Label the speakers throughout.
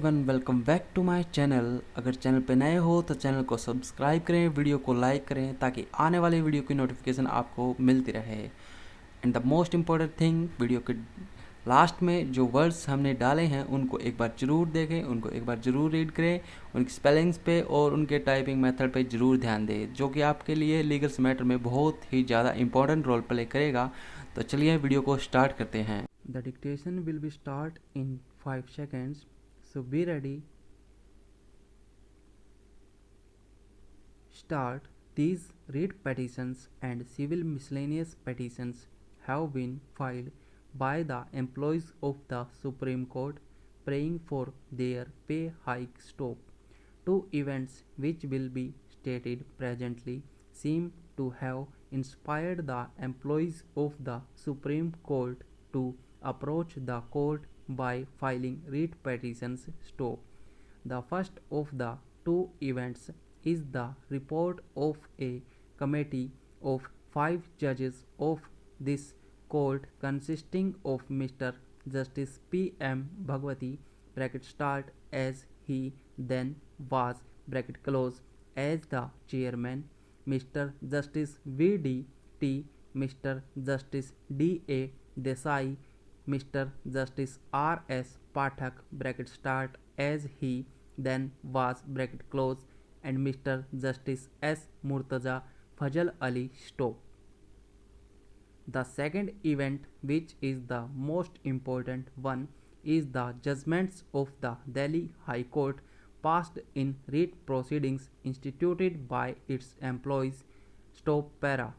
Speaker 1: Everyone, welcome back to my channel. अगर channel पे नए हो तो चैनल को सब्सक्राइब करें, वीडियो को लाइक करें ताकि आने वाली वीडियो की नोटिफिकेशन आपको मिलती रहे। And the most important thing, video के लास्ट में जो वर्ड्स हमने डाले हैं उनको एक बार ज़रूर देखें, उनको एक बार ज़रूर रीड करें, उनकी स्पेलिंग्स पे और उनके टाइपिंग मेथड पे ज़रूर ध्यान दें, जो कि आपके लिए लीगल्स मैटर में बहुत ही ज़्यादा इंपॉर्टेंट रोल प्ले करेगा। तो चलिए वीडियो को स्टार्ट करते हैं। The dictation will be start in 5 seconds. So be ready. Start. These writ petitions and civil miscellaneous petitions have been filed by the employees of the Supreme Court praying for their pay hike stop. Two events which will be stated presently seem to have inspired the employees of the Supreme Court to approach the court by filing writ petitions stop. The first of the two events is the report of a committee of 5 judges of this court consisting of Mr. Justice P.M. Bhagwati bracket start as he then was bracket close as the chairman, Mr. Justice V.D. T, Mr. Justice D.A. Desai, Mr. Justice R.S. Pathak bracket start as he then was bracket close and Mr. Justice S. Murtaza Fazal Ali stop. The second event, which is the most important one, is the judgments of the Delhi High Court passed in writ proceedings instituted by its employees stop para.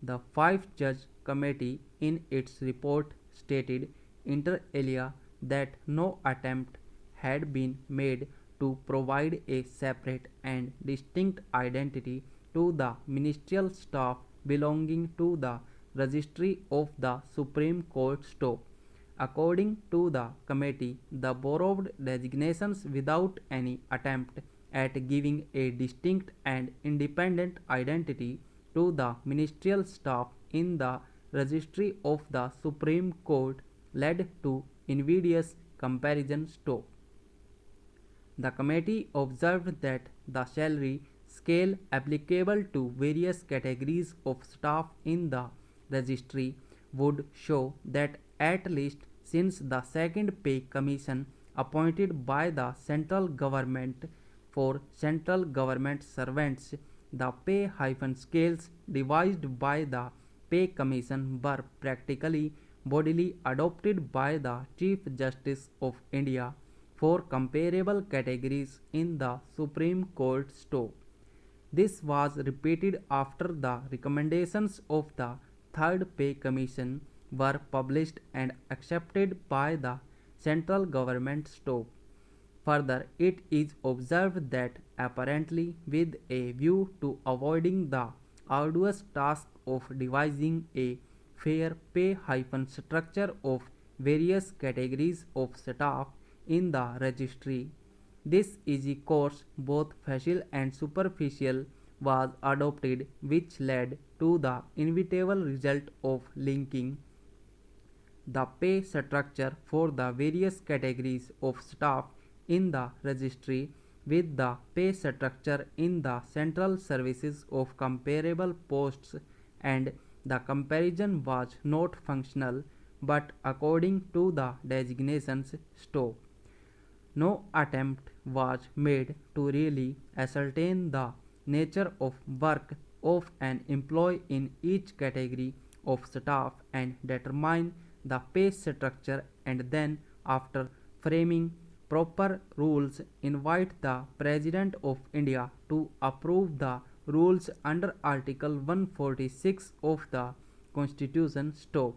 Speaker 1: The 5-judge committee in its report stated inter alia that no attempt had been made to provide a separate and distinct identity to the ministerial staff belonging to the registry of the Supreme Court stop. According to the committee, the borrowed designations without any attempt at giving a distinct and independent identity to the ministerial staff in the registry of the Supreme Court led to invidious comparison stop. The committee observed that the salary scale applicable to various categories of staff in the registry would show that at least since the second pay commission appointed by the central government for central government servants, the pay-scales devised by the pay commission were practically bodily adopted by the Chief Justice of India for comparable categories in the Supreme Court stop. This was repeated after the recommendations of the Third Pay Commission were published and accepted by the central government stop. Further, it is observed that apparently with a view to avoiding the arduous task of devising a fair pay structure of various categories of staff in the registry, this easy course, both facile and superficial, was adopted, which led to the inevitable result of linking the pay structure for the various categories of staff in the registry with the pay structure in the central services of comparable posts, and the comparison was not functional but according to the designations stop. No attempt was made to really ascertain the nature of work of an employee in each category of staff and determine the pay structure, and then after framing proper rules invite the President of India to approve the rules under Article 146 of the Constitution stop.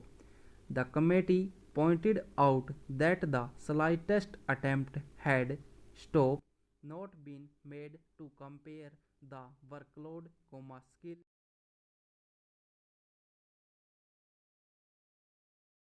Speaker 1: The committee pointed out that the slightest attempt had stop not been made to compare the workload, skill